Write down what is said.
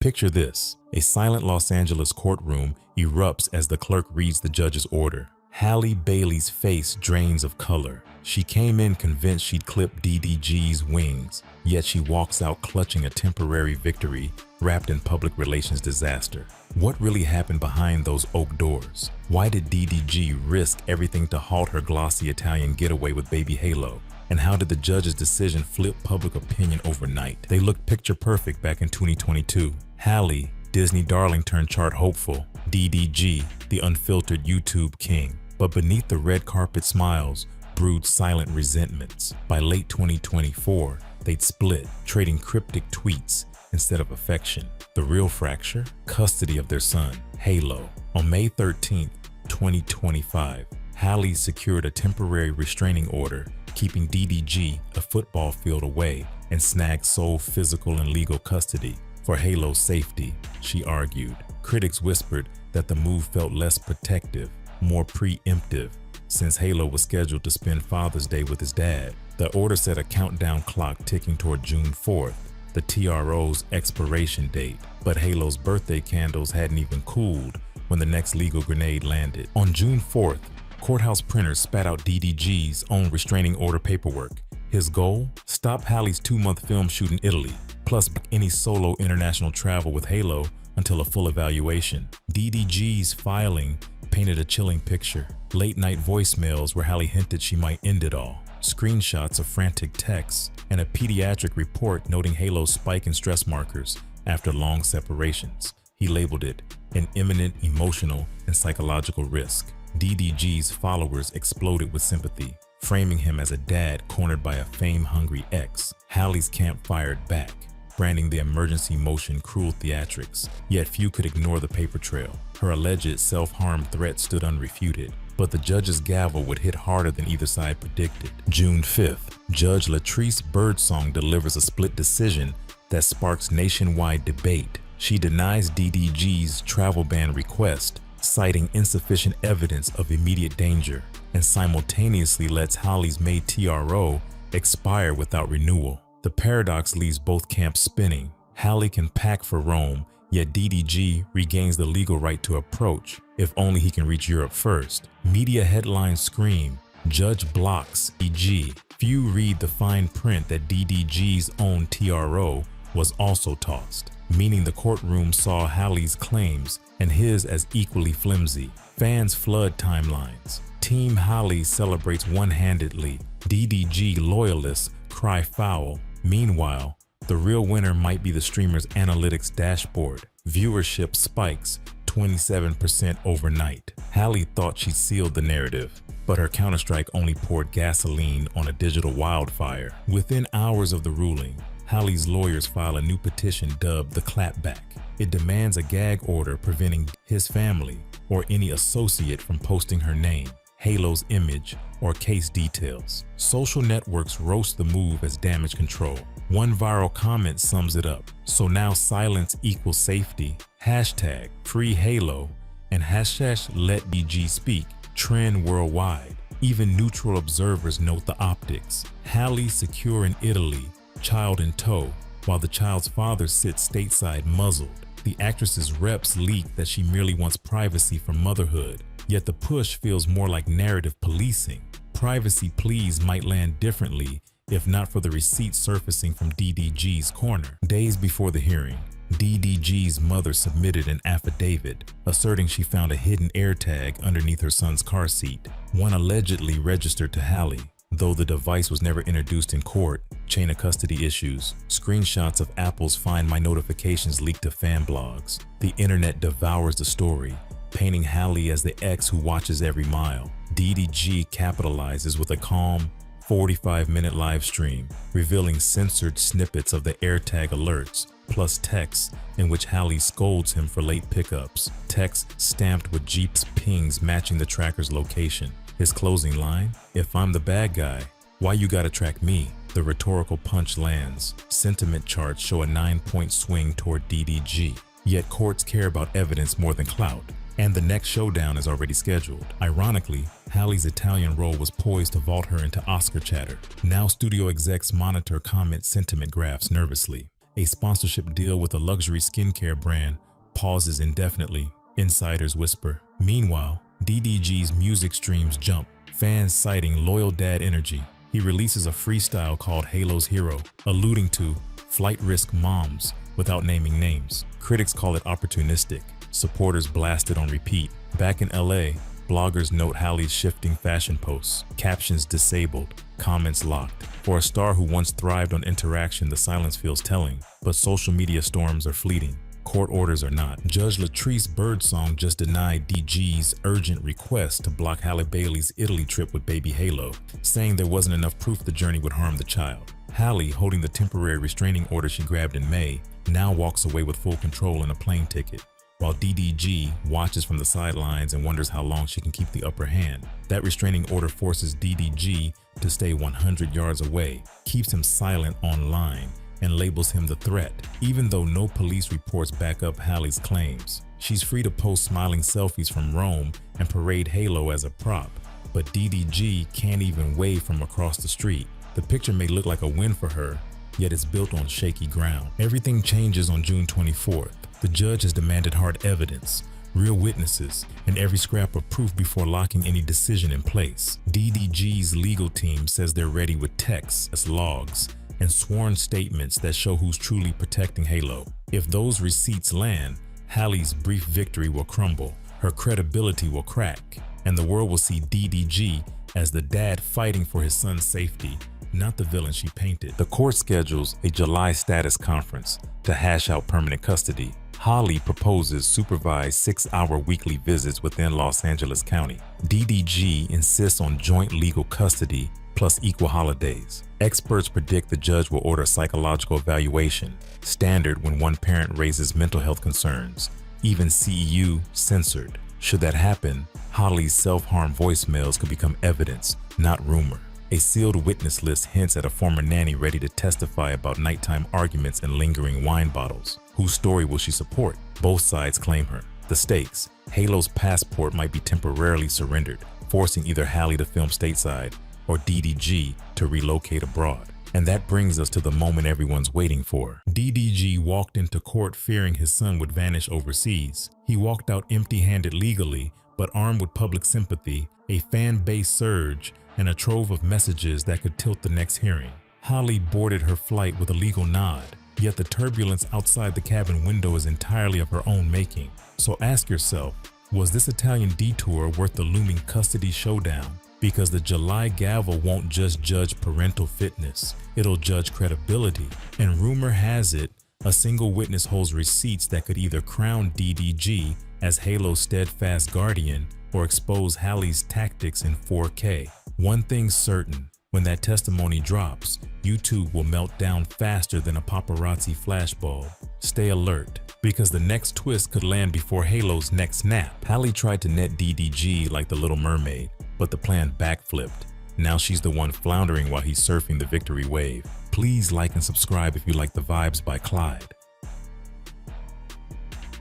Picture this: a silent Los Angeles courtroom erupts as the clerk reads the judge's order. Halle Bailey's face drains of color. She came in convinced she'd clip DDG's wings, yet she walks out clutching a temporary victory wrapped in public relations disaster. What really happened behind those oak doors? Why did DDG risk everything to halt her glossy Italian getaway with baby Halo? And how did the judge's decision flip public opinion overnight? They looked picture perfect back in 2022. Halle, Disney darling turned chart hopeful. DDG, the unfiltered YouTube king. But beneath the red carpet smiles brewed silent resentments. By late 2024, they'd split, trading cryptic tweets instead of affection. The real fracture? Custody of their son, Halo. On May 13, 2025, Halle secured a temporary restraining order, keeping DDG a football field away, and snagged sole physical and legal custody. For Halo's safety, she argued. Critics whispered that the move felt less protective, more preemptive, since Halo was scheduled to spend Father's Day with his dad. The order set a countdown clock ticking toward June 4th, the TRO's expiration date. But Halo's birthday candles hadn't even cooled when the next legal grenade landed. On June 4th, courthouse printers spat out DDG's own restraining order paperwork. His goal? Stop Halle's 2-month film shoot in Italy, plus any solo international travel with Halo until a full evaluation. DDG's filing painted a chilling picture. Late-night voicemails where Halle hinted she might end it all. Screenshots of frantic texts, and a pediatric report noting Halo's spike in stress markers after long separations. He labeled it an imminent emotional and psychological risk. DDG's followers exploded with sympathy, framing him as a dad cornered by a fame-hungry ex. Halle's camp fired back, branding the emergency motion cruel theatrics, yet few could ignore the paper trail. Her alleged self-harm threat stood unrefuted, but the judge's gavel would hit harder than either side predicted. June 5th, Judge Latrice Birdsong delivers a split decision that sparks nationwide debate. She denies DDG's travel ban request, citing insufficient evidence of immediate danger, and simultaneously lets Halle's May TRO expire without renewal. The paradox leaves both camps spinning. Halle can pack for Rome, yet DDG regains the legal right to approach, if only he can reach Europe first. Media headlines scream, "Judge blocks DDG." Few read the fine print that DDG's own TRO was also tossed, meaning the courtroom saw Halle's claims and his as equally flimsy. Fans flood timelines. Team Halle celebrates one-handedly. DDG loyalists cry foul. Meanwhile, the real winner might be the streamer's analytics dashboard. Viewership spikes 27% overnight. Halle thought she sealed the narrative, but her counterstrike only poured gasoline on a digital wildfire. Within hours of the ruling, Halle's lawyers file a new petition dubbed the Clapback. It demands a gag order preventing his family or any associate from posting her name, Halo's image, or case details. Social networks roast the move as damage control. One viral comment sums it up. So now silence equals safety. Hashtag free Halo and hashtag let DG speak trend worldwide. Even neutral observers note the optics. Halle secure in Italy, child in tow, while the child's father sits stateside muzzled. The actress's reps leak that she merely wants privacy from motherhood, yet the push feels more like narrative policing. Privacy pleas might land differently if not for the receipts surfacing from DDG's corner. Days before the hearing, DDG's mother submitted an affidavit asserting she found a hidden AirTag underneath her son's car seat, one allegedly registered to Halle. Though the device was never introduced in court, chain of custody issues, screenshots of Apple's Find My Notifications leaked to fan blogs. The internet devours the story, painting Halle as the ex who watches every mile. DDG capitalizes with a calm, 45-minute live stream, revealing censored snippets of the AirTag alerts, plus texts in which Halle scolds him for late pickups, text stamped with Jeep's pings matching the tracker's location. His closing line, "If I'm the bad guy, why you gotta track me?" The rhetorical punch lands. Sentiment charts show a 9-point swing toward DDG. Yet courts care about evidence more than clout, and the next showdown is already scheduled. Ironically, Halle's Italian role was poised to vault her into Oscar chatter. Now studio execs monitor comment sentiment graphs nervously. A sponsorship deal with a luxury skincare brand pauses indefinitely, insiders whisper. Meanwhile, DDG's music streams jump, fans citing loyal dad energy. He releases a freestyle called Halo's Hero, alluding to flight risk moms without naming names. Critics call it opportunistic. Supporters blast it on repeat. Back in LA, bloggers note Halle's shifting fashion posts, captions disabled, comments locked. For a star who once thrived on interaction, the silence feels telling, but social media storms are fleeting. Court orders are not. Judge Latrice Birdsong just denied DG's urgent request to block Halle Bailey's Italy trip with baby Halo, saying there wasn't enough proof the journey would harm the child. Halle, holding the temporary restraining order she grabbed in May, now walks away with full control and a plane ticket, while DDG watches from the sidelines and wonders how long she can keep the upper hand. That restraining order forces DDG to stay 100 yards away, keeps him silent online, and labels him the threat, even though no police reports back up Halle's claims. She's free to post smiling selfies from Rome and parade Halo as a prop, but DDG can't even wave from across the street. The picture may look like a win for her, yet it's built on shaky ground. Everything changes on June 24th. The judge has demanded hard evidence, real witnesses, and every scrap of proof before locking any decision in place. DDG's legal team says they're ready with texts, logs, and sworn statements that show who's truly protecting Halo. If those receipts land, Halle's brief victory will crumble, her credibility will crack, and the world will see DDG as the dad fighting for his son's safety, not the villain she painted. The court schedules a July status conference to hash out permanent custody. Halle proposes supervised 6-hour weekly visits within Los Angeles County. DDG insists on joint legal custody plus equal holidays. Experts predict the judge will order psychological evaluation, standard when one parent raises mental health concerns, even CEU censored. Should that happen, Halle's self-harm voicemails could become evidence, not rumor. A sealed witness list hints at a former nanny ready to testify about nighttime arguments and lingering wine bottles. Whose story will she support? Both sides claim her. The stakes: Halo's passport might be temporarily surrendered, forcing either Halle to film stateside or DDG to relocate abroad. And that brings us to the moment everyone's waiting for. DDG walked into court fearing his son would vanish overseas. He walked out empty-handed legally, but armed with public sympathy, a fan base surge, and a trove of messages that could tilt the next hearing. Halle boarded her flight with a legal nod, yet the turbulence outside the cabin window is entirely of her own making. So ask yourself, was this Italian detour worth the looming custody showdown? Because the July gavel won't just judge parental fitness, it'll judge credibility. And rumor has it, a single witness holds receipts that could either crown DDG as Halo's steadfast guardian or expose Halle's tactics in 4K. One thing's certain, when that testimony drops, YouTube will melt down faster than a paparazzi flashbulb. Stay alert, because the next twist could land before Halo's next nap. Halle tried to net DDG like the Little Mermaid, but the plan backflipped. Now she's the one floundering while he's surfing the victory wave. Please like and subscribe if you like the vibes by Clyde.